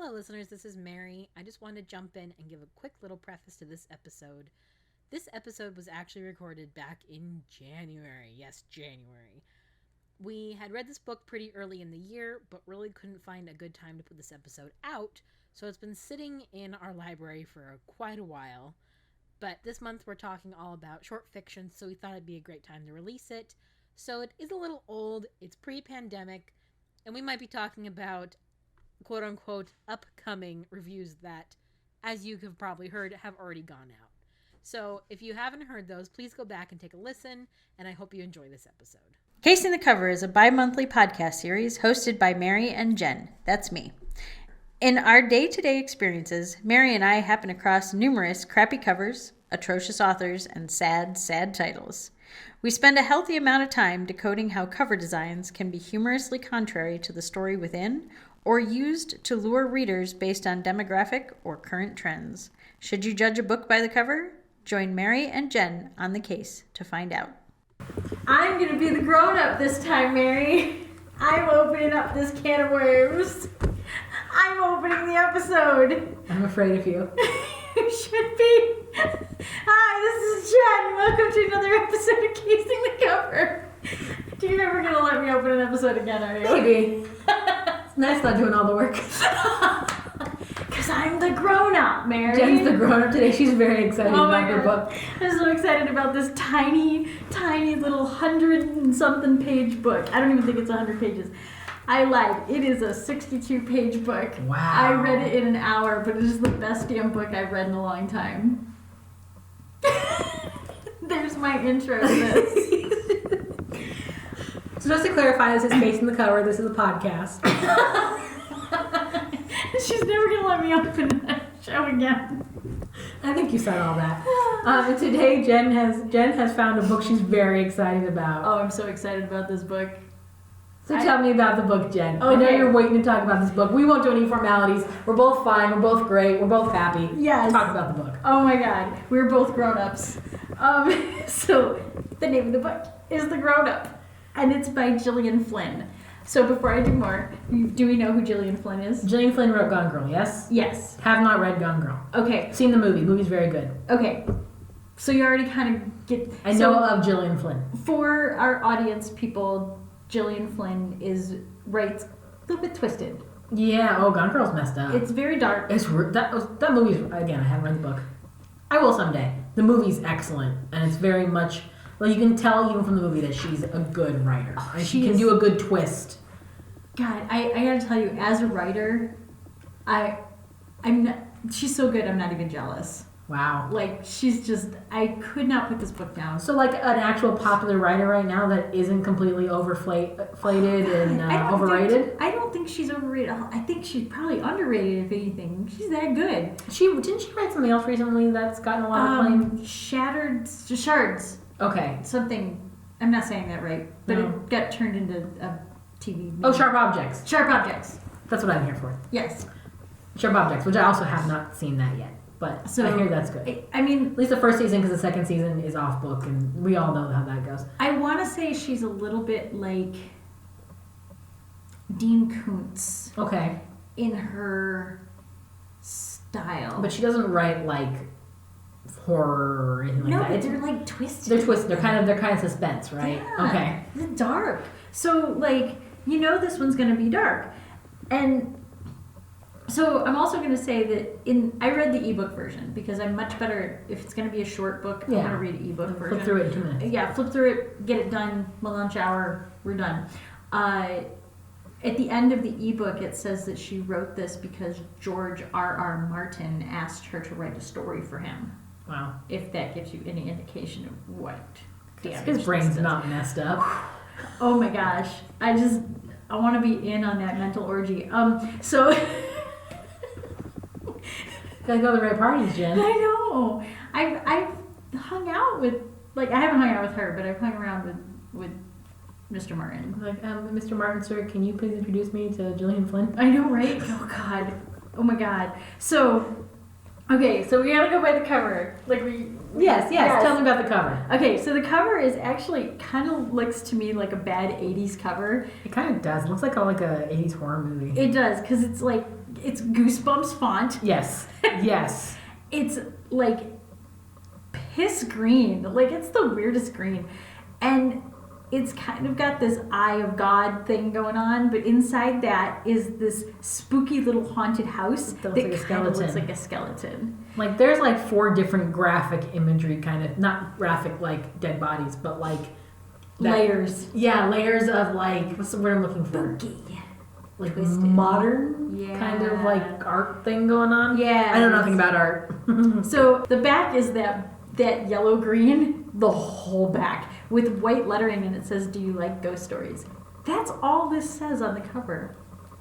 Hello, listeners. This is Mary. I just wanted to jump in and give a quick little preface to this episode. This episode was actually recorded back in January. Yes, January. We had read this book pretty early in the year, but really couldn't find a good time to put this episode out, so it's been sitting in our library for quite a while. But this month we're talking all about short fiction, so we thought it'd be a great time to release it. So it is a little old, it's pre-pandemic, and we might be talking about quote-unquote upcoming reviews that, as you have probably heard, have already gone out. So if you haven't heard those, please go back and take a listen, and I hope you enjoy this episode. Casing the Cover is a bi-monthly podcast series hosted by Mary and Jenn. That's me. In our day-to-day experiences, Mary and I happen across numerous crappy covers, atrocious authors, and sad, sad titles. We spend a healthy amount of time decoding how cover designs can be humorously contrary to the story within, or used to lure readers based on demographic or current trends. Should you judge a book by the cover? Join Mary and Jenn on the case to find out. I'm going to be the grown-up this time, Mary. I'm opening up this can of worms. I'm opening the episode. I'm afraid of you. You should be. Hi, this is Jenn. Welcome to another episode of Casing the Cover. You're never going to let me open an episode again, are you? Maybe. It's nice not doing all the work. Because I'm the grown-up, Mary. Jenn's the grown-up today. She's very excited about her book. I'm so excited about this tiny, tiny little 100-and-something page book. I don't even think it's 100 pages. I lied. It is a 62-page book. Wow. I read it in an hour, but it is the best damn book I've read in a long time. There's my intro to this. So just to clarify, this is Casing the Cover. This is a podcast. She's never going to let me open that show again. I think you said all that. Today, Jenn has found a book she's very excited about. Oh, I'm so excited about this book. So tell me about the book, Jenn. Okay. I know you're waiting to talk about this book. We won't do any formalities. We're both fine. We're both great. We're both happy. Yes. Talk about the book. Oh my god. We're both grown-ups. So the name of the book is The Grownup, and it's by Gillian Flynn. So before I do more, do we know who Gillian Flynn is? Gillian Flynn wrote Gone Girl, yes? Yes. Have not read Gone Girl. Okay. Seen the movie. Movie's very good. Okay. So you already kind of get... I know of Gillian Flynn. For our audience people, Gillian Flynn writes a little bit twisted. Yeah, Gone Girl's messed up. It's very dark. That movie's, again, I haven't read the book. I will someday. The movie's excellent, and it's very much... Well, you can tell even from the movie that she's a good writer. And she can do a good twist. God, I gotta tell you, as a writer, I'm not... She's so good, I'm not even jealous. Wow. Like, she's just... I could not put this book down. So, like, an actual popular writer right now that isn't completely overflated and overrated? I don't think she's overrated. I think she's probably underrated, if anything. She's that good. Didn't she write something else recently that's gotten a lot of acclaim? Shards. Okay. Something... I'm not saying that right, but No. it got turned into a TV movie. Oh, Sharp Objects. Sharp Objects. That's what I'm here for. Yes. Sharp Objects, which I also have not seen that yet. But So, I hear that's good. I mean... At least the first season, because the second season is off book, and we all know how that goes. I want to say she's a little bit like Dean Koontz. Okay. In her style. But she doesn't write, like, horror or anything like that. No, but they're, like, twisted. They're twisted. They're kind of suspense, right? Yeah. Okay. They're dark. So, like, you know this one's going to be dark. And... So I'm also going to say that I read the ebook version because I'm much better if it's going to be a short book. I'm going to read an ebook version. Flip through it in 2 minutes. Yeah, flip through it, get it done. My lunch hour, we're done. At the end of the ebook, it says that she wrote this because George R.R. Martin asked her to write a story for him. Wow. If that gives you any indication of what. His brain's not messed up. Oh my gosh, I want to be in on that mental orgy. So. Gotta go to the right parties, Jenn. I know. I've hung out with, like, I haven't hung out with her, but I've hung around with Mr. Martin. Like, Mr. Martin, sir, can you please introduce me to Gillian Flynn? I know, right? Oh God. Oh my God. So, okay, so we gotta go by the cover. Like Yes. Tell me about the cover. Okay, so the cover is actually kind of looks to me like a bad 80s cover. It kind of does. It looks like a 80s horror movie. It does, because it's like it's Goosebumps font. Yes. Yes. It's like piss green. Like it's the weirdest green. And it's kind of got this Eye of God thing going on, but inside that is this spooky little haunted house that looks like a kind of skeleton. looks like a skeleton. Like there's like 4 different graphic imagery kind of, not graphic like dead bodies, but like Layers. Yeah, layers of like, what's the word I'm looking for? Spooky. Like Twisted. modern kind of like art thing going on. Yeah. I know nothing about art. So the back is that yellow green, the whole back, with white lettering, and it says, "Do you like ghost stories?" That's all this says on the cover.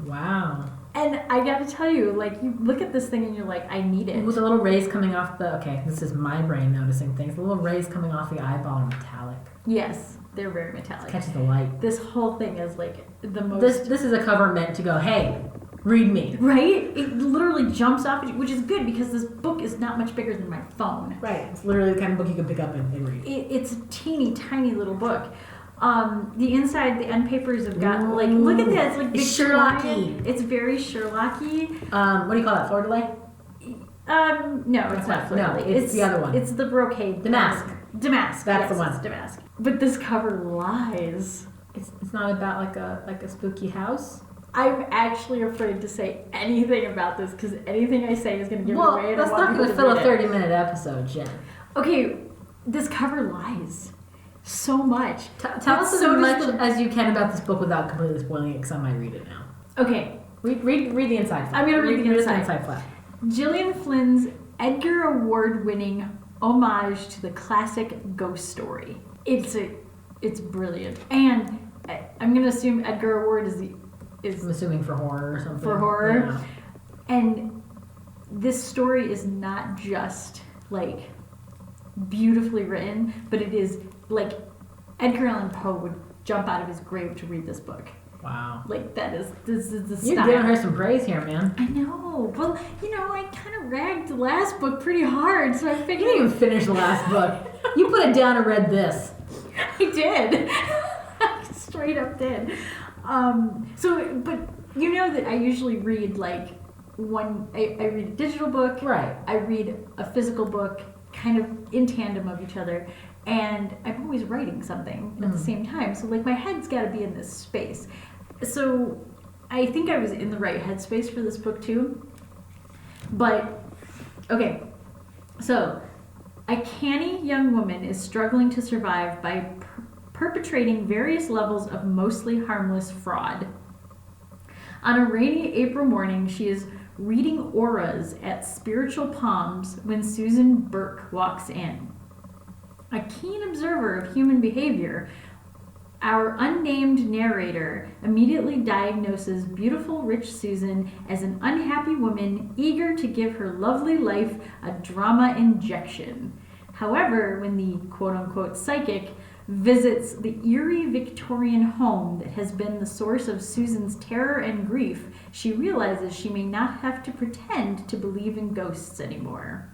Wow. And I gotta tell you, like, you look at this thing and you're like, I need it. With the little rays coming off the, okay, this is my brain noticing things. The little rays coming off the eyeball are metallic. Yes, they're very metallic. It catches the light. This whole thing is like the most. This is a cover meant to go, hey, read me. Right? It literally jumps off at you, which is good because this book is not much bigger than my phone. Right. It's literally the kind of book you can pick up and read. It's a teeny tiny little book. The inside, the end papers have got like, look at that. It's like It's Victorian. Sherlock-y. It's very Sherlock-y. What do you call that? Fleur de lis? No, it's not No, fleur-de-lis. it's the other one. It's the brocade. Damask. Damask. That's yes, the one. It's Damask. But this cover lies. It's not about like a spooky house. I'm actually afraid to say anything about this because anything I say is going to give it away. And That's I want not going people to fill a read it. 30-minute episode, Jen. Okay, this cover lies so much. Tell us So as much does the- as you can about this book without completely spoiling it, because I might read it now. Okay, Read the inside. I'm gonna read the inside. flap. Gillian Flynn's Edgar Award-winning homage to the classic ghost story. It's brilliant, and I'm gonna assume Edgar Award is I'm assuming for horror or something. for horror. Yeah. And this story is not just like beautifully written, but it is like Edgar Allan Poe would jump out of his grave to read this book. Wow. Like this is the You're style. giving her some praise here, man. I know. Well, I kind of ragged the last book pretty hard, so I You figured didn't even finish the last book. You put it down and read this. I did. I straight up did. But you know that I usually read like I read a digital book. Right. I read a physical book kind of in tandem of each other. And I'm always writing something at the same time. So like my head's got to be in this space. So I think I was in the right headspace for this book too. But, okay. So a canny young woman is struggling to survive by perpetrating various levels of mostly harmless fraud. On a rainy April morning, she is reading auras at Spiritual Palms when Susan Burke walks in. A keen observer of human behavior, our unnamed narrator immediately diagnoses beautiful, rich Susan as an unhappy woman eager to give her lovely life a drama injection. However, when the quote-unquote psychic visits the eerie Victorian home that has been the source of Susan's terror and grief, she realizes she may not have to pretend to believe in ghosts anymore.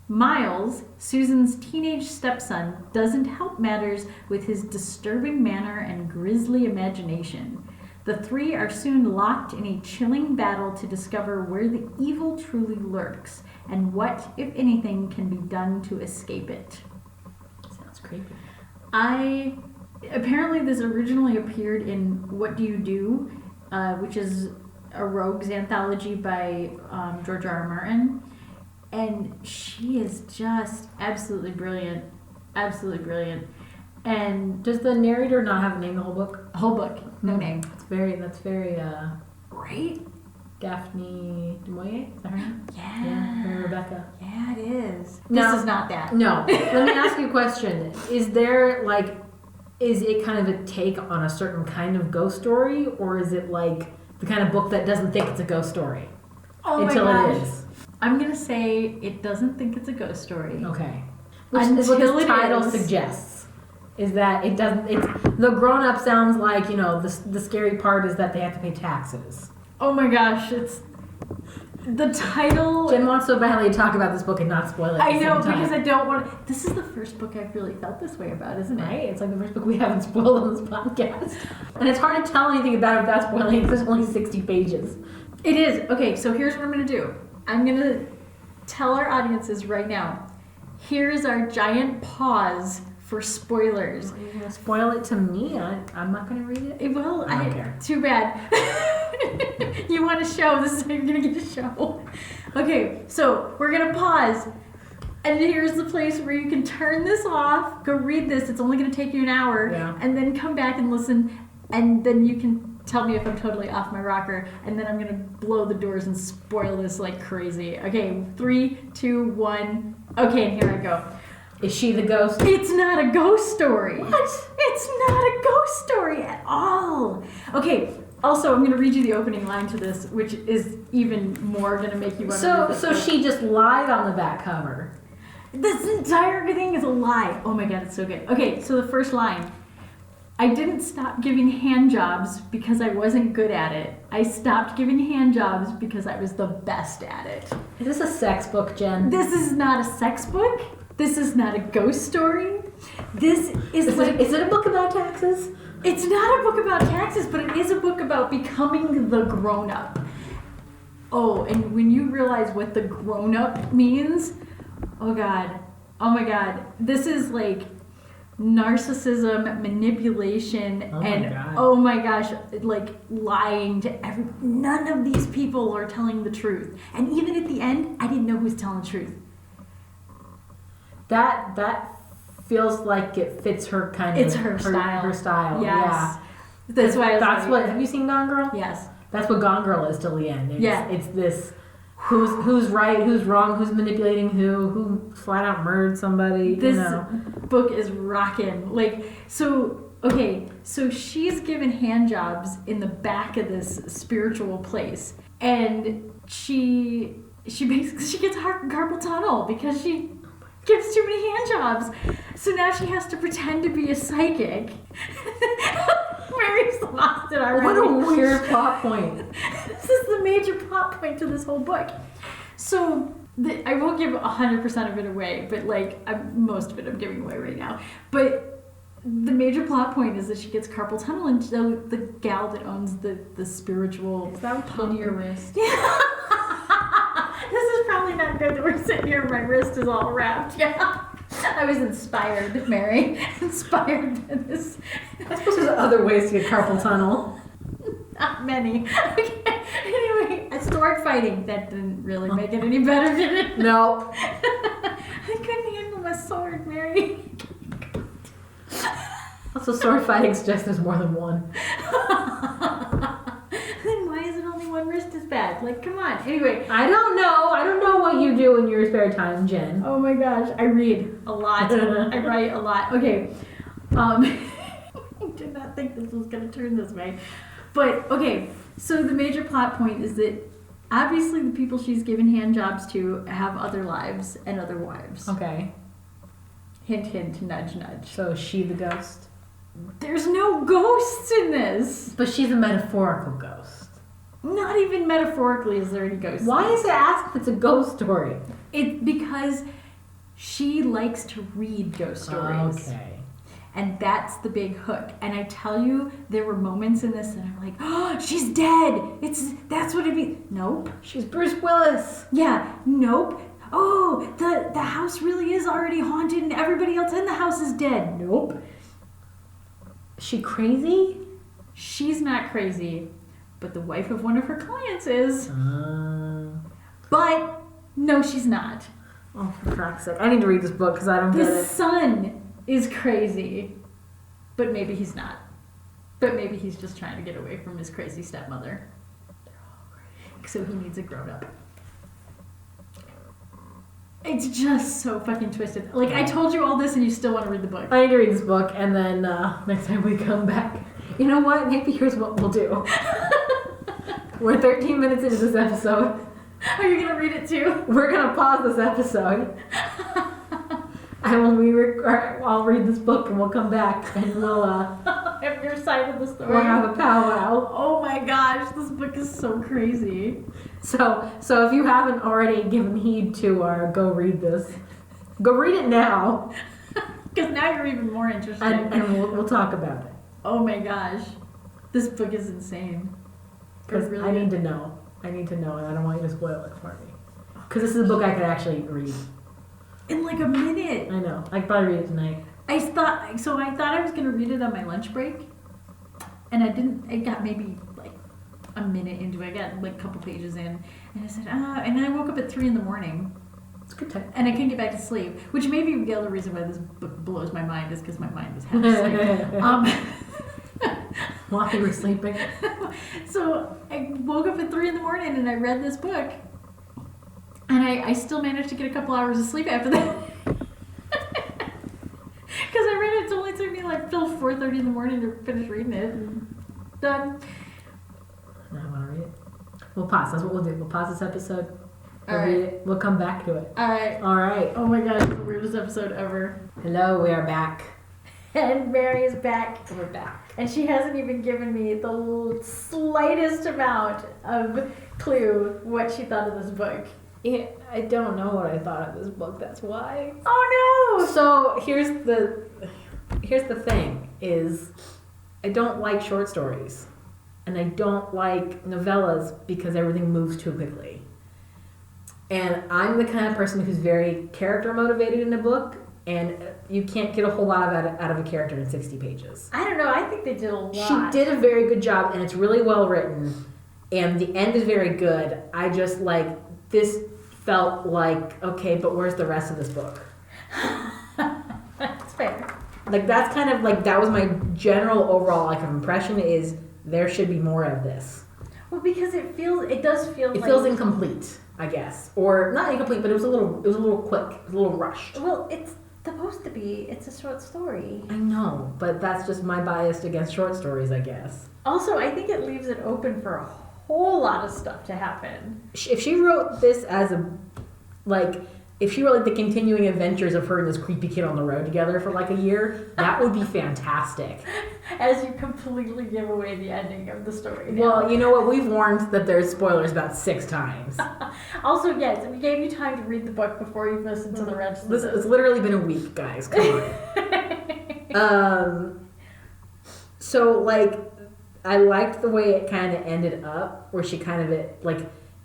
Miles, Susan's teenage stepson, doesn't help matters with his disturbing manner and grisly imagination. The three are soon locked in a chilling battle to discover where the evil truly lurks and what, if anything, can be done to escape it. Sounds creepy. Apparently this originally appeared in What Do You Do, which is a rogues anthology by George R. R. Martin. And she is just absolutely brilliant. Absolutely brilliant. And Does the narrator not have a name the whole book? whole book, no name. That's very Right? Daphne du Maurier? Is that her name? Yeah. Or Rebecca. Yeah, it is. Now- This is not that. No. Let me ask you a question. Is it kind of a take on a certain kind of ghost story, or is it like the kind of book that doesn't think it's a ghost story Oh until my gosh. it is? I'm going to say it doesn't think it's a ghost story. Okay. Which is what Until this it title is. suggests. Is that it doesn't, it's, the grown-up sounds like, the scary part is that they have to pay taxes. Oh my gosh, it's the title. Jen wants so badly to talk about this book and not spoil it at I the know, same time. because I don't want. This is the first book I've really felt this way about, isn't it? Right? It's like the first book we haven't spoiled on this podcast. And it's hard to tell anything about it without spoiling it because there's only 60 pages. It is. Okay, so here's what I'm going to do. I'm going to tell our audiences right now. Here is our giant pause for spoilers. Are you going to spoil it to me? I'm not going to read it? It will. I don't care. Too bad. You want a show. This is how you're going to get a show. Okay, so we're going to pause. And here's the place where you can turn this off, go read this. It's only going to take you an hour. Yeah. And then come back and listen. And then you can tell me if I'm totally off my rocker. And then I'm going to blow the doors and spoil this like crazy. Okay, 3, 2, 1. Okay, and here I go. Is she the ghost? It's not a ghost story. What? It's not a ghost story at all. Okay, also, I'm going to read you the opening line to this, which is even more going to make you want to read this So book. she just lied on the back cover. This entire thing is a lie. Oh my god, it's so good. Okay, so the first line. I didn't stop giving hand jobs because I wasn't good at it. I stopped giving hand jobs because I was the best at it. Is this a sex book, Jen? This is not a sex book. This is not a ghost story. This is Is it a book about taxes? It's not a book about taxes, but it is a book about becoming the grown-up. Oh, and when you realize what the grown-up means, oh god, oh my god, this is like narcissism, manipulation, Oh my and God. oh my gosh, like lying to everyone. None of these people are telling the truth. And even at the end, I didn't know who was telling the truth. That feels like it fits her kind of. It's her style. Her style. Yes. Yeah. That's why I was That's like, what. Have you seen Gone Girl? Yes. That's what Gone Girl is till the end. Yeah. It's this. Who's right? Who's wrong? Who's manipulating who? Who flat out murdered somebody? This you know. book is rocking. Like, so, okay, so she's given hand jobs in the back of this spiritual place. And she basically, she gets carpal tunnel because she gives too many hand jobs. So now she has to pretend to be a psychic. Mary's lost it already. What a weird plot point. This is the major plot point to this whole book. So, I won't give 100% of it away, but like, most of it I'm giving away right now. But the major plot point is that she gets carpal tunnel, and the gal that owns the spiritual... Is that on your wrist? Yeah. This is probably not good that we're sitting here and my wrist is all wrapped. Yeah. I was inspired, Mary. Inspired by this. I suppose there's other ways to get carpal tunnel. Not many. Okay. Anyway, sword fighting. That didn't really make it any better, did it? No. I couldn't handle my sword, Mary. Also, sword fighting's just there's more than one. Then why is it only one wrist is bad? Like, come on. Anyway. I don't know what you do in your spare time, Jen. Oh my gosh, I read a lot. I write a lot. Okay. I did not think this was going to turn this way. But, okay, so the major plot point is that obviously the people she's given hand jobs to have other lives and other wives. Okay. Hint, hint, nudge, nudge. So is she the ghost? There's no ghosts in this. But she's a metaphorical ghost. Not even metaphorically is there any ghosts. Why is it asked if it's a ghost story? Because she likes to read ghost stories. Okay. And that's the big hook. And I tell you, there were moments in this that I'm like, oh, she's dead. That's what it means. Nope. She's Bruce Willis. Yeah, nope. Oh, the house really is already haunted and everybody else in the house is dead. Nope. Is she crazy? She's not crazy, but the wife of one of her clients is. But no, she's not. Oh, for crap's sake. I need to read this book because I don't get The it. son is crazy, but maybe he's not. But maybe he's just trying to get away from his crazy stepmother. So he needs a grown-up. It's just so fucking twisted. Like, I told you all this and you still want to read the book. I need to read this book, and then next time we come back, you know what? Maybe here's what we'll do. We're 13 minutes into this episode. Are you going to read it too? We're going to pause this episode. And when I'll read this book, and we'll come back, and we'll Have your side of the story. we'll have a powwow. Oh my gosh, this book is so crazy. So if you haven't already given heed to our go read this, go read it now, Because now you're even more interested. and we'll talk about it. Oh my gosh. This book is insane. It Because really I is. need to know. I need to know, and I don't want you to spoil it for me. Because this is a book I could actually read. In like a minute. I know. I could probably read it tonight. I thought I was gonna read it on my lunch break, and I didn't. It got maybe like a minute into it. I got like a couple pages in, and I said, and then I woke up at 3 a.m. It's a good time. and I couldn't get back to sleep. Which may be the other reason why this book blows my mind is because my mind was half asleep. While you were sleeping. So I woke up at 3 a.m. and I read this book, and I still managed to get a couple hours of sleep after that. Because I read it, it only took me like till 4:30 in the morning to finish reading it. And done. Now I want to read it. We'll pause. That's what we'll do. We'll pause this episode. We'll All read right. it. We'll come back to it. All right. All right. Oh my god, it's the weirdest episode ever. Hello, we are back. And Mary is back. We're back. And she hasn't even given me the slightest amount of clue what she thought of this book. Yeah, I don't know what I thought of this book. That's why. Oh no! So here's the thing: is I don't like short stories, and I don't like novellas because everything moves too quickly. And I'm the kind of person who's very character motivated in a book, and you can't get a whole lot out of a character in 60 pages. I don't know. I think they did a lot. She did a very good job, and it's really well written, and the end is very good. I just this felt like, okay, but where's the rest of this book? That's fair. That's kind of that was my general overall impression is there should be more of this. Well, because it does feel It feels incomplete, I guess, or not incomplete, but it was a little quick, it was a little rushed. Well, it's supposed to be. It's a short story. I know, but that's just my bias against short stories, I guess. Also, I think it leaves it open for a whole lot of stuff to happen. If she wrote this as if she wrote the continuing adventures of her and this creepy kid on the road together for a year, that would be fantastic. As you completely give away the ending of the story. Now. Well, you know what? We've warned that there's spoilers about 6 times. Also, yes, we gave you time to read the book before you listened to the rest of It's literally been a week, guys. Come on. So, I liked the way it kind of ended up, where she kind of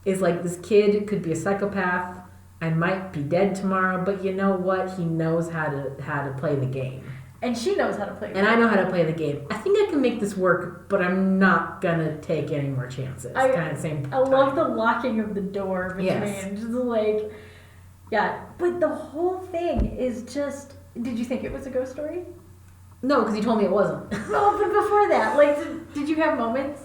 is this kid could be a psychopath. I might be dead tomorrow, but you know what? He knows how to play the game. And she knows how to play the And game. I know how to play the game. I think I can make this work, but I'm not gonna take any more chances. I love the locking of the door between. Yes. Just yeah. But the whole thing is just. Did you think it was a ghost story? No, because you told me it wasn't. Well, but before that, did you have moments?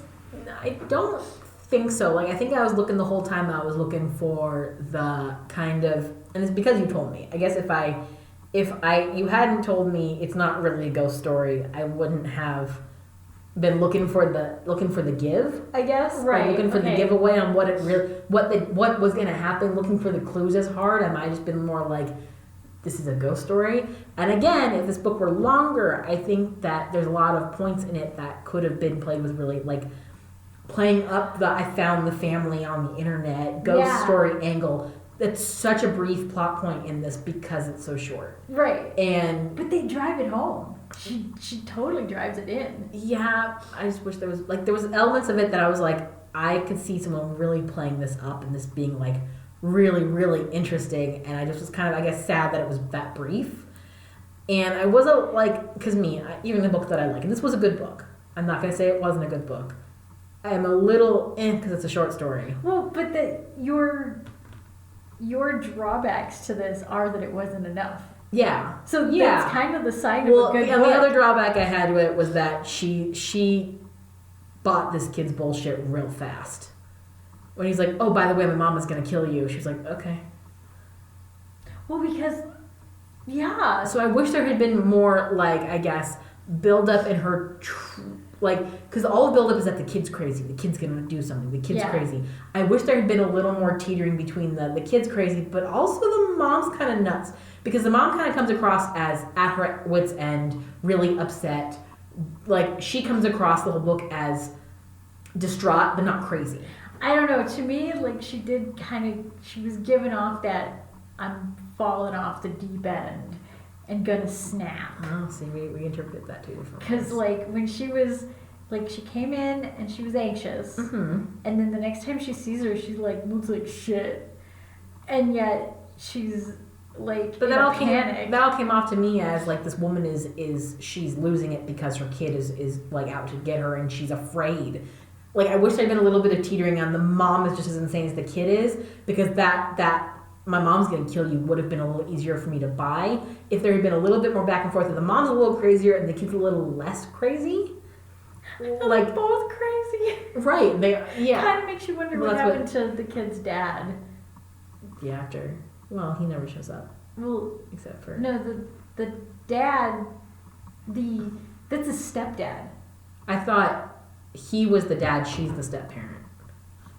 I don't think so. I think I was looking the whole time. I was looking for the kind of, and it's because you told me. I guess if you hadn't told me it's not really a ghost story, I wouldn't have been looking for the give. I guess looking for the giveaway on what it really what was gonna happen. Looking for the clues as hard. I might have just been more this is a ghost story. And again, if this book were longer, I think that there's a lot of points in it that could have been played with really playing up the I found the family on the internet ghost story angle. That's such a brief plot point in this because it's so short. Right. But they drive it home. She totally drives it in. Yeah, I just wish there was elements of it that I was I could see someone really playing this up and this being really, really interesting, and I just was kind of, I guess, sad that it was that brief. And I wasn't because even the book that I like, and this was a good book. I'm not going to say it wasn't a good book. I am a little because it's a short story. Well, but your drawbacks to this are that it wasn't enough. Yeah. So that's kind of the sign of a good book. The other drawback I had with it was that she bought this kid's bullshit real fast. When he's like, oh, by the way, my mom is going to kill you. She's like, okay. Well, because, yeah. So I wish there had been more, I guess, build up in her, because all the build up is that the kid's crazy. The kid's going to do something. The kid's crazy. I wish there had been a little more teetering between the kid's crazy, but also the mom's kind of nuts. Because the mom kind of comes across as at her wit's end, really upset. She comes across the whole book as distraught, but not crazy. I don't know. To me, she was giving off that I'm falling off the deep end and gonna snap. Oh, see, we interpreted that too differently. Because when she was Like, she came in and she was anxious. Mm-hmm. And then the next time she sees her, she, like, looks like shit. And yet, she's, like, But in that a all panic. came off to me as like this woman is she's losing it because her kid is like out to get her and she's afraid. Like, I wish there'd been a little bit of teetering on the mom is just as insane as the kid is, because that my mom's gonna kill you would have been a little easier for me to buy if there had been a little bit more back and forth. That the mom's a little crazier and the kid's a little less crazy. Like, they're both crazy. Right? They Kind of makes you wonder what happened to the kid's dad. The actor. Well, he never shows up Well, except for no, the dad, that's his stepdad. I thought he was the dad, she's the step parent.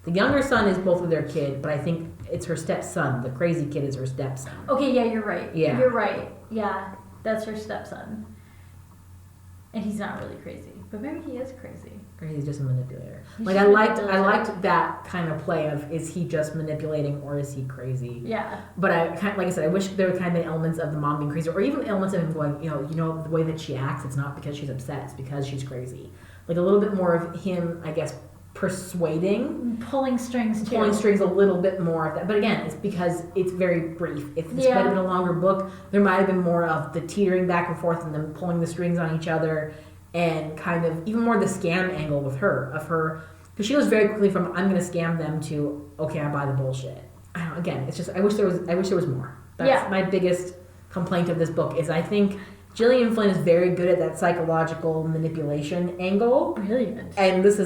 The younger son is both of their kid, but I think it's her stepson. The crazy kid is her stepson. Okay, yeah, you're right. Yeah. You're right. Yeah, that's her stepson. And he's not really crazy, but maybe he is crazy. Or he's just a manipulator. He's Like, just I manipulative. liked that kind of play of, is he just manipulating or is he crazy? Yeah. But like I said, I wish there were kind of elements of the mom being crazy, or even elements of him going, you know, the way that she acts, it's not because she's upset, it's because she's crazy. Like, a little bit more of him, I guess, persuading, Pulling strings too. pulling strings a little bit more of that. But again, it's because it's very brief. If this had been a longer book, there might have been more of the teetering back and forth and them pulling the strings on each other, and kind of even more the scam angle with her, because she goes very quickly from I'm going to scam them to okay, I buy the bullshit. I don't know, again, it's just I wish there was more. That's my biggest complaint of this book, is I think Gillian Flynn is very good at that psychological manipulation angle. Brilliant. And this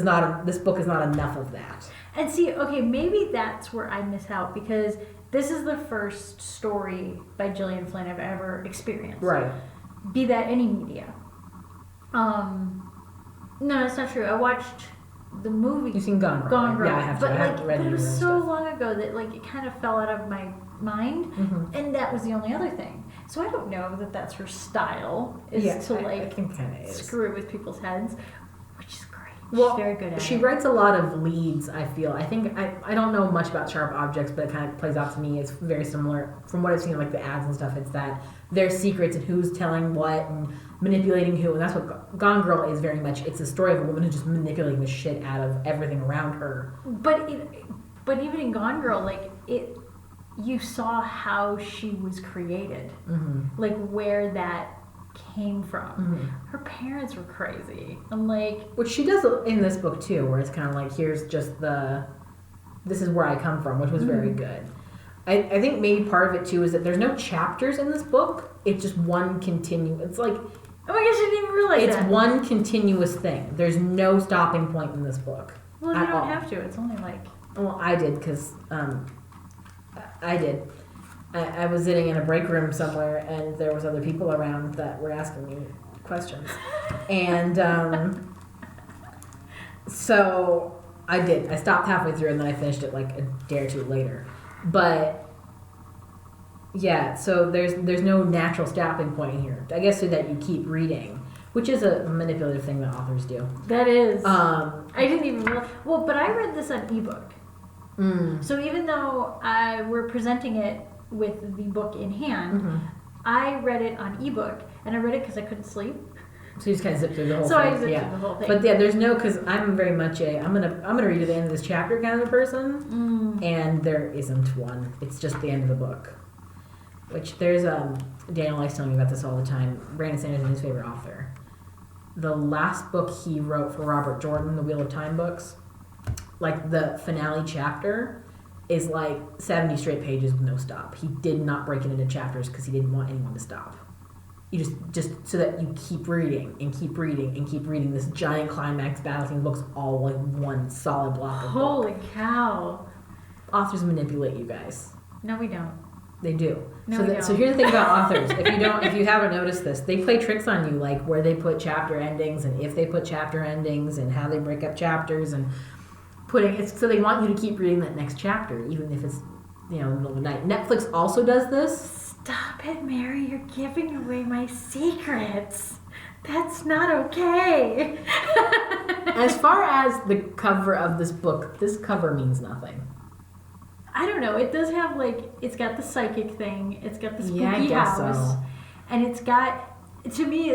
book is not enough of that. And see, okay, maybe that's where I miss out, because this is the first story by Gillian Flynn I've ever experienced. Right. Be that any media. No, that's not true. I watched the movie You've seen Gone Girl. Gone Girl. Yeah, I have to. But, I haven't read but any it of was her so stuff. long ago that like it kind of fell out of my mind, and that was the only other thing. So I don't know that that's her style, is to I like think kind of is. screw it with people's heads, which is great. Well, She's very good at She it. writes a lot of leads, I feel. I think I don't know much about Sharp Objects, but it kind of plays out to me. It's very similar from what I've seen, like the ads and stuff. It's that there's secrets and who's telling what and manipulating who, and that's what Gone Girl is very much. It's a story of a woman who's just manipulating the shit out of everything around her. But even in Gone Girl, like you saw how she was created, like where that came from. Her parents were crazy, and like Which she does in this book too, where it's kind of like, here's just this is where I come from, which was very good. I think maybe part of it too is that there's no chapters in this book. It's just one it's like, oh my gosh, I didn't even realize it's that. one continuous thing. There's no stopping point in this book. Well, you at don't all. have to. It's only like Well, I did, because I did. I was sitting in a break room somewhere, and there was other people around that were asking me questions. And so I did. I stopped halfway through, and then I finished it like a day or two later. But yeah, so there's no natural stopping point here. I guess so that you keep reading, which is a manipulative thing that authors do. that is. I didn't even realize. Well, but I read this on ebook. So even though we're presenting it with the book in hand, I read it on ebook, and I read it because I couldn't sleep. So you just kind of zip through the whole So thing. I zipped Yeah. through the whole thing. But yeah, there's no, because I'm very much I'm gonna read to the end of this chapter kind of a person, and there isn't one. It's just the end of the book. Which there's Daniel likes telling me about this all the time. Brandon Sanders is his favorite author. The last book he wrote for Robert Jordan, the Wheel of Time books, like the finale chapter is like 70 straight pages with no stop. He did not break it into chapters because he didn't want anyone to stop. You just so that you keep reading and keep reading and keep reading. This giant climax battle scene looks all like one solid block of book. Holy cow! Authors manipulate you guys. No, we don't. They do. No, so, we so don't. here's the thing about authors. If you haven't noticed this, they play tricks on you, like where they put chapter endings and if they put chapter endings and how they break up chapters and putting it. So they want you to keep reading that next chapter, even if it's in the middle of the night. Netflix also does this. Stop it, Mary! You're giving away my secrets. That's not okay. As far as the cover of this book, this cover means nothing. I don't know. It does have like it's got the psychic thing. It's got the spooky Yeah, I guess house, so. and it's got. To me,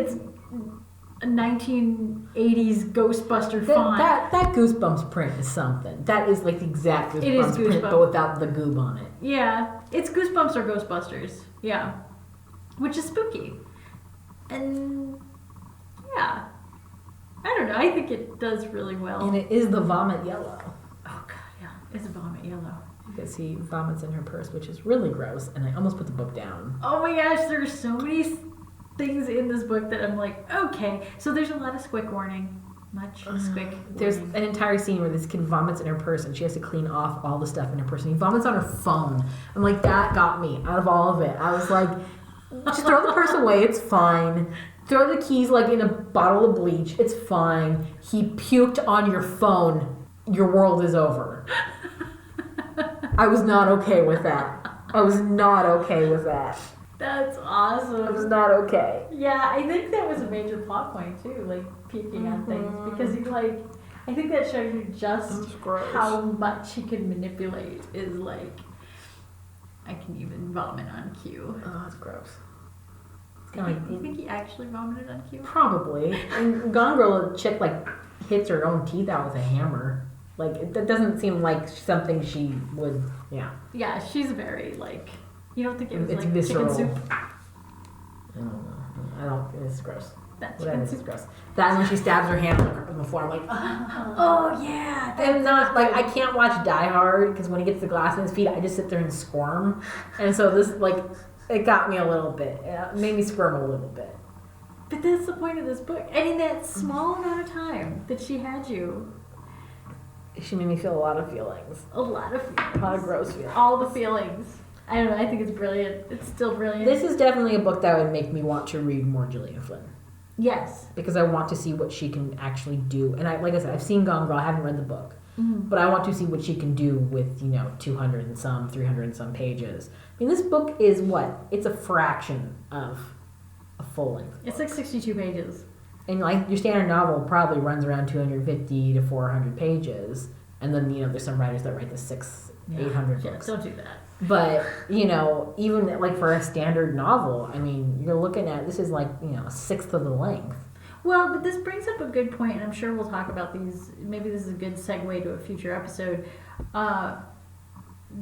a 1980s Ghostbuster font. That Goosebumps print is something. That is like the exact It is Goosebumps print, Goosebumps. but without the goob on it. Yeah, it's Goosebumps or Ghostbusters. Yeah, which is spooky, and yeah, I don't know. I think it does really well. And it is the vomit yellow. Oh god, yeah, it's vomit yellow. Because he vomits in her purse, which is really gross, and I almost put the book down. Oh my gosh, there's so many things in this book that I'm like, okay. So there's a lot of squick warning. Much squick There's warning. an entire scene where this kid vomits in her purse, and she has to clean off all the stuff in her purse. And he vomits on her phone. I'm like, that got me out of all of it. I was like, just throw the purse away. It's fine. Throw the keys like in a bottle of bleach. It's fine. He puked on your phone. Your world is over. I was not okay with that. I was not okay with that. That's I was awesome. not okay. Yeah, I think that was a major plot point too, like peeking on things, because he like, I think that shows you just That's gross. how much he can manipulate. Is like, I can even vomit on cue. Oh, that's gross. It's Do kind of you think he actually vomited on cue? Probably. And Gone Girl, a chick like hits her own teeth out with a hammer. Like that doesn't seem like something she would. Yeah. Yeah, she's very like. You don't think it was It's like visceral. chicken soup? I don't know. I don't. It's gross. That Whatever. chicken It's soup. gross. That and when she stabs her hand on the floor, I'm like, Oh yeah. I'm not like I can't watch Die Hard because when he gets the glass in his feet, I just sit there and squirm. And so this like it got me a little bit. It made me squirm a little bit. But that's the point of this book. And in that small amount of time that she had you, She made me feel a lot of feelings. a lot of feelings. A lot of gross feelings. All the feelings. I don't know. I think it's brilliant. It's still brilliant. This is definitely a book that would make me want to read more Gillian Flynn. Yes. Because I want to see what she can actually do. And like I said, I've seen Gone Girl. I haven't read the book. Mm-hmm. But I want to see what she can do with, 200 and some, 300 and some pages. I mean, this book is what? It's a fraction of a full-length book. It's like 62 pages. And like your standard novel probably runs around 250 to 400 pages. And then, there's some writers that write the 800 Yeah, books. don't do that. But, even like for a standard novel, I mean, you're looking at, this is like, a sixth of the length. Well, but this brings up a good point, and I'm sure we'll talk about these. Maybe this is a good segue to a future episode.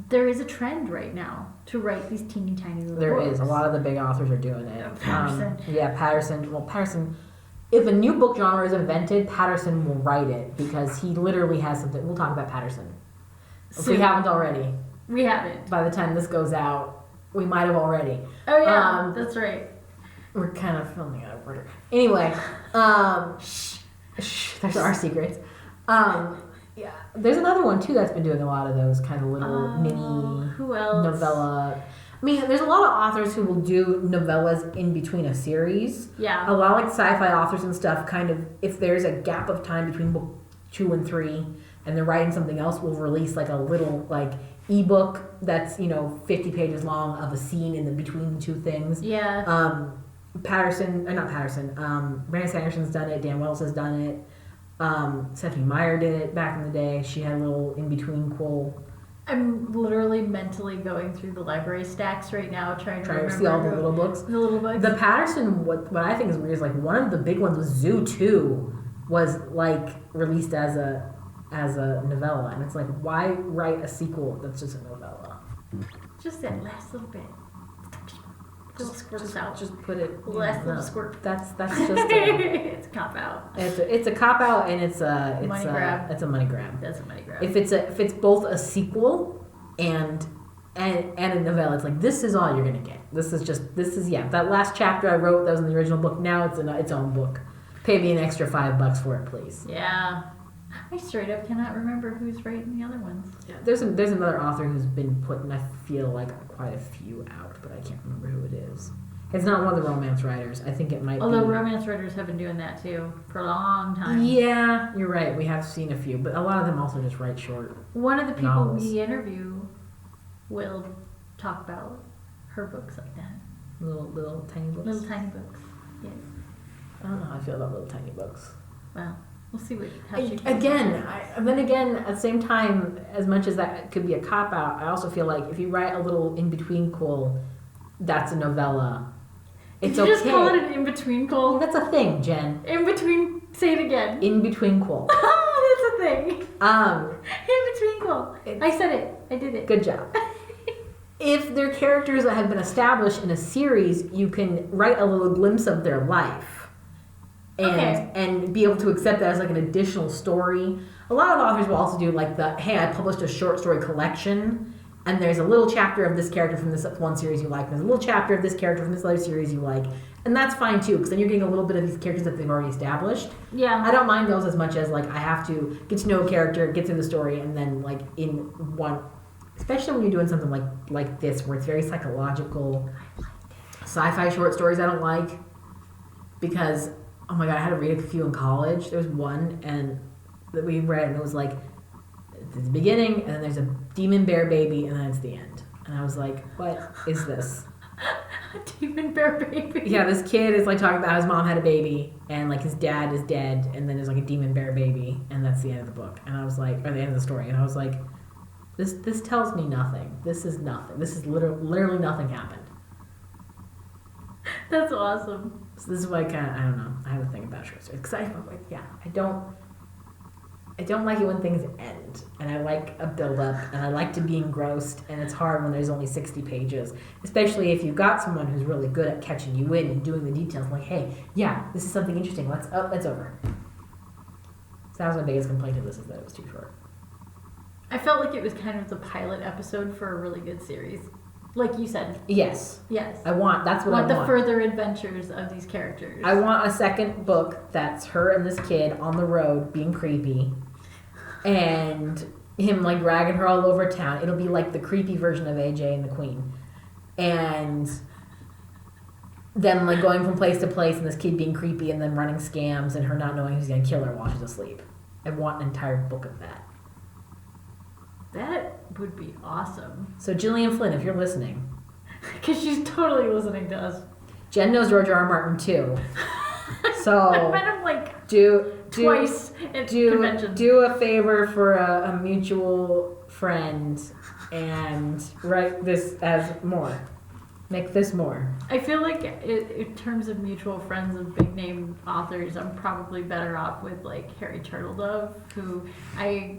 There is a trend right now to write these teeny tiny little There books. is. A lot of the big authors are doing it. Patterson. Patterson. Well, Patterson, if a new book genre is invented, Patterson will write it because he literally has something. We'll talk about Patterson. If we Soon. haven't already. We haven't. By the time this goes out, we might have already. Oh yeah, Um, that's right. We're kind of filming out of order. Anyway, there's our secrets. Yeah, there's another one too that's been doing a lot of those kind of little mini Who else? novella. I mean, there's a lot of authors who will do novellas in between a series. Yeah. A lot like sci-fi authors and stuff, kind of, if there's a gap of time between book 2 and 3 and they're writing something else, will release like a little like ebook that's 50 pages long of a scene in the between the two things. Yeah. Brandon Sanderson's done it. Dan Wells has done it. Stephanie Meyer did it back in the day. She had a little in between quill. I'm literally mentally going through the library stacks right now, trying to remember See all the little books. The little books. The Patterson, what I think is weird is like one of the big ones was Zoo 2 was like released as a novella, and it's like, why write a sequel that's just a novella? Just that last little bit. Little squirts out. Just put it. Last little squirt. That's just a, It's a cop out. it's a cop out, and it's a Money grab. It's a money grab. That's a money grab. If it's both a sequel and a novella, it's like, this is all you're gonna get. This is that last chapter I wrote that was in the original book. Now it's in its own book. Pay me an extra $5 for it, please. Yeah. I straight up cannot remember who's writing the other ones. Yeah, there's another author who's been putting, I feel like, quite a few out, but I can't remember who it is. It's not one of the romance writers. I think it might Although be. romance writers have been doing that too for a long time. Yeah, you're right. We have seen a few, but a lot of them also just write short. One of the people Novels. we interview will talk about her books like that. Little tiny books. Little tiny books. Yes. I don't know how I feel about little tiny books. Well, we'll see how she Again, at the same time, as much as that could be a cop out, I also feel like if you write a little in between quill, that's a novella. It's Did you okay. just call it an in-between Well, quote? that's a thing, Jen. In-between, say it again. In between quote. Oh, that's a thing. Um, In-between quote. I said it. I did it. good job. If they're characters that have been established in a series, you can write a little glimpse of their life and be able to accept that as like an additional story. A lot of authors will also do like hey, I published a short story collection, and there's a little chapter of this character from this one series you like, and there's a little chapter of this character from this other series you like, and that's fine too, because then you're getting a little bit of these characters that they've already established. Yeah. I don't mind those as much as like I have to get to know a character, get through the story, and then like in one, especially when you're doing something like this where it's very psychological, sci-fi short stories I don't like, because oh my god, I had to read a few in college. There was one that we read, and it was like the beginning, and then there's a demon bear baby, and then it's the end. And I was like, what is this? A demon bear baby. Yeah, this kid is like talking about how his mom had a baby, and like his dad is dead, and then there's like a demon bear baby, and that's the end of the book. And I was like, or the end of the story, and I was like, this tells me nothing. This is nothing. This is literally nothing happened. That's awesome. So this is why I don't know. I have a thing about short stories, because I don't like it when things end, and I like a build-up, and I like to be engrossed, and it's hard when there's only 60 pages, especially if you've got someone who's really good at catching you in and doing the details, like, hey, yeah, this is something interesting, it's over. So that was my biggest complaint of this, is that it was too short. I felt like it was kind of the pilot episode for a really good series. Like you said. Yes. Yes. That's what I want. The further adventures of these characters. I want a second book that's her and this kid on the road being creepy, and him like dragging her all over town. It'll be like the creepy version of AJ and the Queen, and them like going from place to place, and this kid being creepy, and then running scams, and her not knowing who's gonna kill her while she's asleep. I want an entire book of that. That would be awesome. So Gillian Flynn, if you're listening, because she's totally listening to us. Jen knows George R. R. Martin too. So I met him like twice at conventions. Do a favor for a mutual friend and write this as more. Make this more. I feel like in terms of mutual friends of big name authors, I'm probably better off with like Harry Turtledove, who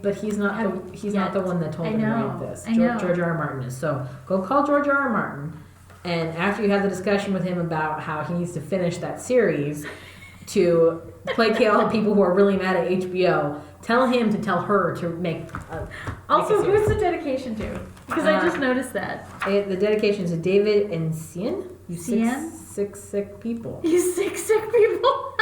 But he's not not the one that told me to write this. George R. R. Martin is. So go call George R. R. Martin, and after you have the discussion with him about how he needs to finish that series to placate all the people who are really mad at HBO, tell him to tell her to make. Also, who's the dedication to? Because I just noticed that. The dedication is to David and Cian. You sick people. You sick people.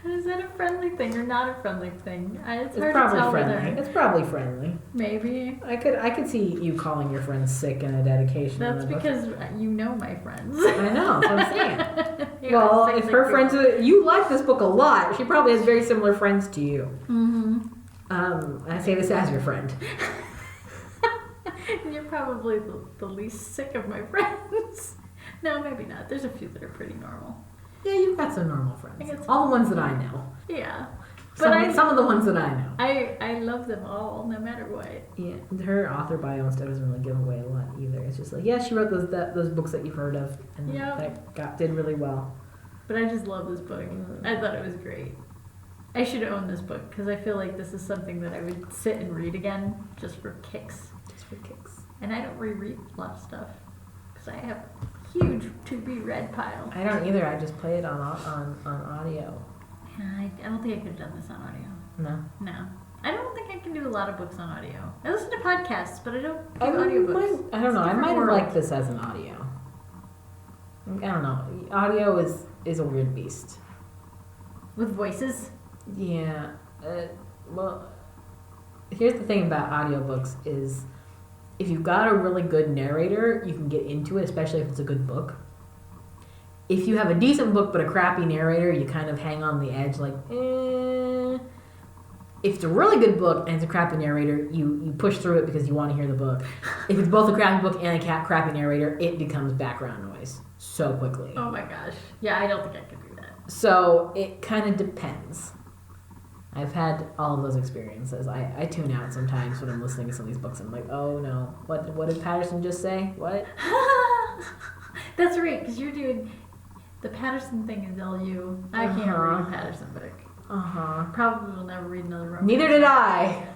Is that a friendly thing or not a friendly thing? It's hard probably to tell friendly. whether. It's probably friendly. Maybe. I could see you calling your friends sick in a dedication. That's because you know my friends. I know. That's what I'm saying. Yeah, Well, sick if her people. friends, you like this book a lot, she probably has very similar friends to you. Mm-hmm. I say this as your friend. You're probably the least sick of my friends. No, maybe not. There's a few that are pretty normal. Yeah, you've got some normal I friends. guess- All the ones that I know. Yeah. But Some of the ones that I know. I love them all, no matter what. Yeah, her author bio and stuff doesn't really give away a lot either. It's just like, yeah, she wrote those books that you've heard of, and that did really well. But I just love this book. I thought it was great. I should own this book because I feel like this is something that I would sit and read again just for kicks. Just for kicks. And I don't reread a lot of stuff because I have a huge to-be-read pile. I don't either. I just play it on audio. I don't think I could have done this on audio. No. No. I don't think I can do a lot of books on audio. I listen to podcasts, but I don't do audiobooks. I don't know. I Different might have world. liked this as an audio. I don't know. Audio is a weird beast. With voices? Yeah. Well, here's the thing about audiobooks is if you've got a really good narrator, you can get into it, especially if it's a good book. If you have a decent book but a crappy narrator, you kind of hang on the edge like, If it's a really good book and it's a crappy narrator, you push through it because you want to hear the book. If it's both a crappy book and a crappy narrator, it becomes background noise so quickly. Oh my gosh. Yeah, I don't think I could do that. So it kind of depends. I've had all of those experiences. I tune out sometimes when I'm listening to some of these books. I'm like, oh no, what did Patterson just say? What? That's right, because you're doing the Patterson thing is all you. I can't read a Patterson book. Probably will never read another romance. Neither did I.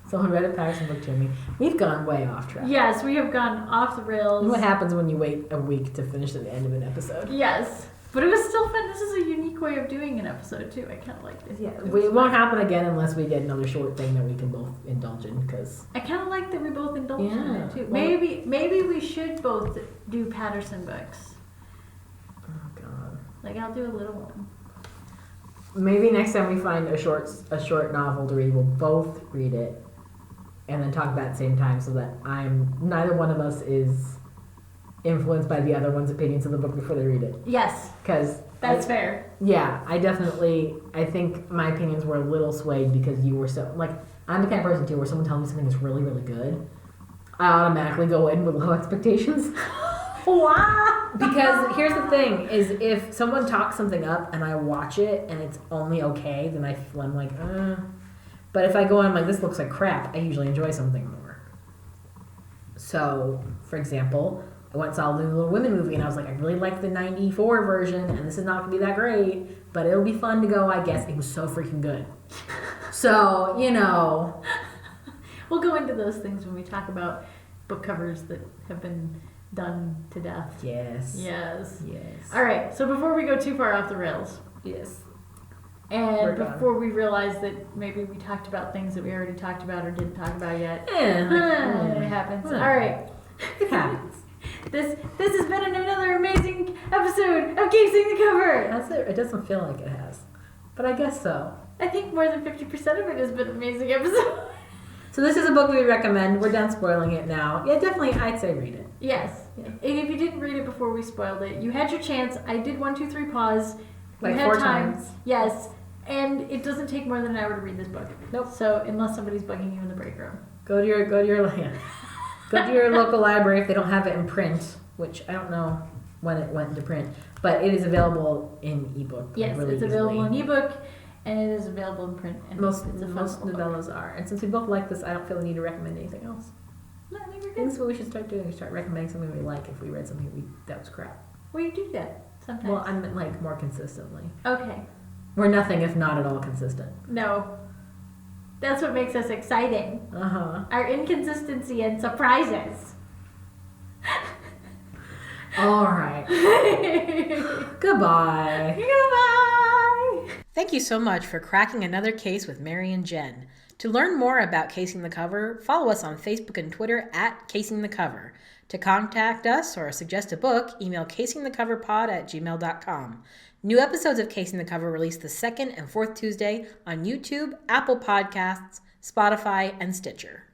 Someone read a Patterson book to me. We've gone way off track. Yes, we have gone off the rails. What happens when you wait a week to finish the end of an episode? Yes. But it was still fun. This is a unique way of doing an episode, too. I kind of like this. Yeah, it won't happen again unless we get another short thing that we can both indulge in, because... I kind of like that we both indulge in Yeah. it, too. Well- Maybe we should both do Patterson books. Oh, God. Like, I'll do a little one. Maybe next time we find a short novel to read, we'll both read it and then talk about it at the same time, so that neither one of us is influenced by the other one's opinions of the book before they read it. Yes, Because that's fair. Yeah, I think my opinions were a little swayed because you were so, like, I'm the kind of person too where someone tells me something is really, really good, I automatically go in with low expectations. Wow. Because here's the thing, is if someone talks something up and I watch it and it's only okay, then I'm like, But if I go on, I'm like, this looks like crap, I usually enjoy something more. So, for example, I went and saw the Little Women movie and I was like, I really like the 94 version and this is not going to be that great, but it'll be fun to go, I guess. It was so freaking good. So, We'll go into those things when we talk about book covers that have been done to death. Yes. Yes. Yes. All right, so before we go too far off the rails, Yes. and We're done. before we realize that maybe we talked about things that we already talked about or didn't talk about yet, it happens. All right. It happens. This has been another amazing episode of Casing the Cover. It doesn't feel like it has. But I guess so. I think more than 50% of it has been an amazing episode. So this is a book we recommend. We're done spoiling it now. Yeah, definitely, I'd say read it. Yes. Yeah. And if you didn't read it before we spoiled it, you had your chance. I did 1, 2, 3 pause. You Like had 4 time. times. Yes. And it doesn't take more than an hour to read this book. Nope. So unless somebody's bugging you in the break room. Go to your local library if they don't have it in print, which I don't know when it went into print, but it is available in ebook. Yes, really it's available easily. in ebook and it is available in print. And Most it's a fun little book. novellas are, and since we both like this, I don't feel the need to recommend anything else. No, I think we're I think good. that's what we should start doing. Start recommending something we like if we read something that was crap. Well, you do that sometimes. Well, I meant like more consistently. Okay. We're nothing if not at all consistent. No. That's what makes us exciting. Uh-huh. Our inconsistency and surprises. All right. Goodbye. Goodbye. Thank you so much for cracking another case with Mary and Jen. To learn more about Casing the Cover, follow us on Facebook and Twitter at Casing the Cover. To contact us or suggest a book, email casingthecoverpod@gmail.com. New episodes of Casing the Cover released the second and fourth Tuesday on YouTube, Apple Podcasts, Spotify, and Stitcher.